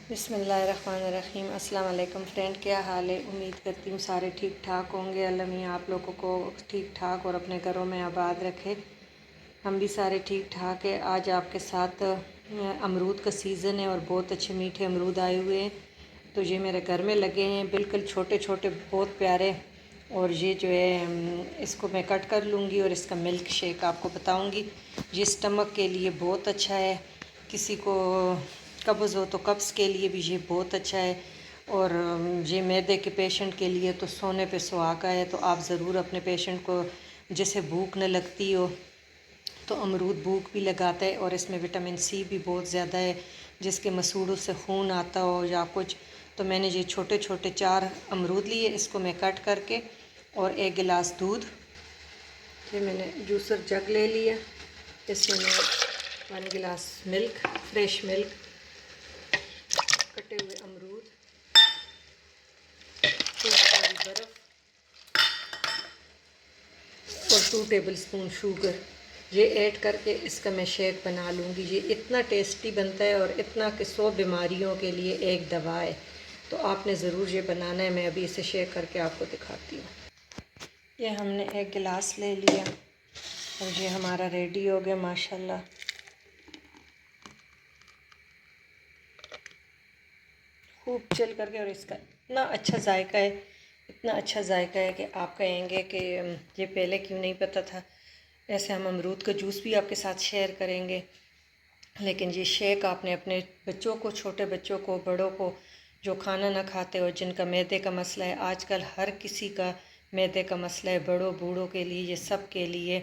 بسم اللہ الرحمن الرحیم۔ السلام علیکم فرینڈ، کیا حال ہے؟ امید کرتی ہوں سارے ٹھیک ٹھاک ہوں گے۔ اللہ میاں آپ لوگوں کو ٹھیک ٹھاک اور اپنے گھروں میں آباد رکھے۔ ہم بھی سارے ٹھیک ٹھاک ہے۔ آج آپ کے ساتھ امرود کا سیزن ہے اور بہت اچھے میٹھے امرود آئے ہوئے ہیں، تو یہ میرے گھر میں لگے ہیں، بالکل چھوٹے چھوٹے بہت پیارے۔ اور یہ جو ہے اس کو میں کٹ کر لوں گی اور اس کا ملک شیک آپ کو بتاؤں گی۔ یہ اسٹمک کے لیے بہت اچھا ہے، کسی کو قبض ہو تو قبض کے لیے بھی یہ بہت اچھا ہے، اور یہ معدے کے پیشنٹ کے لیے تو سونے پہ سہاگا ہے۔ تو آپ ضرور اپنے پیشنٹ کو، جسے بھوک نہ لگتی ہو تو امرود بھوک بھی لگاتا ہے، اور اس میں وٹامن سی بھی بہت زیادہ ہے، جس کے مسوڑوں سے خون آتا ہو یا کچھ۔ تو میں نے یہ چھوٹے چھوٹے 4 امرود لیے، اس کو میں کٹ کر کے، اور 1 گلاس دودھ، یہ میں نے جوسر جگ لے لیا، اس میں 1 گلاس ملک، فریش ملک، کٹے ہوئے امرود، تھوڑی ساری برف اور 2 ٹیبل سپون شوگر، یہ ایڈ کر کے اس کا میں شیک بنا لوں گی۔ یہ اتنا ٹیسٹی بنتا ہے اور اتنا کہ 100 بیماریوں کے لیے ایک دوا ہے، تو آپ نے ضرور یہ بنانا ہے۔ میں ابھی اسے شیک کر کے آپ کو دکھاتی ہوں۔ یہ ہم نے 1 گلاس لے لیا اور یہ ہمارا ریڈی ہو گیا ماشاءاللہ۔ خوب چل کر کے، اور اس کا اتنا اچھا ذائقہ ہے، اتنا اچھا ذائقہ ہے کہ آپ کہیں گے کہ یہ پہلے کیوں نہیں پتہ تھا۔ ایسے ہم امرود کا جوس بھی آپ کے ساتھ شیئر کریں گے، لیکن یہ شیک آپ نے اپنے بچوں کو، چھوٹے بچوں کو، بڑوں کو، جو کھانا نہ کھاتے ہو، جن کا معدے کا مسئلہ ہے، آج کل ہر کسی کا معدے کا مسئلہ ہے، بڑوں بوڑھوں کے لیے، یہ سب کے لیے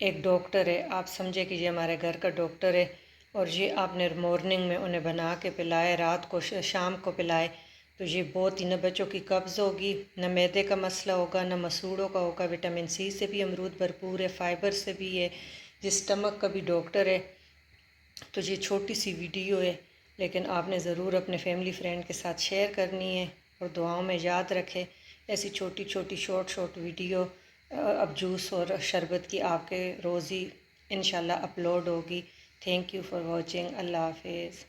ایک ڈاکٹر ہے۔ آپ سمجھے کہ یہ ہمارے گھر کا ڈاکٹر ہے، اور یہ آپ نے مارننگ میں انہیں بنا کے پلائے، رات کو، شام کو پلائے، تو یہ بہت ہی، نہ بچوں کی قبض ہوگی، نہ معدے کا مسئلہ ہوگا، نہ مسوڑوں کا ہوگا۔ وٹامن سی سے بھی امرود بھرپور ہے، فائبر سے بھی ہے، یہ اسٹمک کا بھی ڈاکٹر ہے۔ تو یہ چھوٹی سی ویڈیو ہے، لیکن آپ نے ضرور اپنے فیملی فرینڈ کے ساتھ شیئر کرنی ہے، اور دعاؤں میں یاد رکھے۔ ایسی چھوٹی چھوٹی شارٹ ویڈیو اب جوس اور شربت کی آپ کے روز ہی انشاءاللہ اپلوڈ ہوگی۔ Thank you for watching. اللہ حافظ۔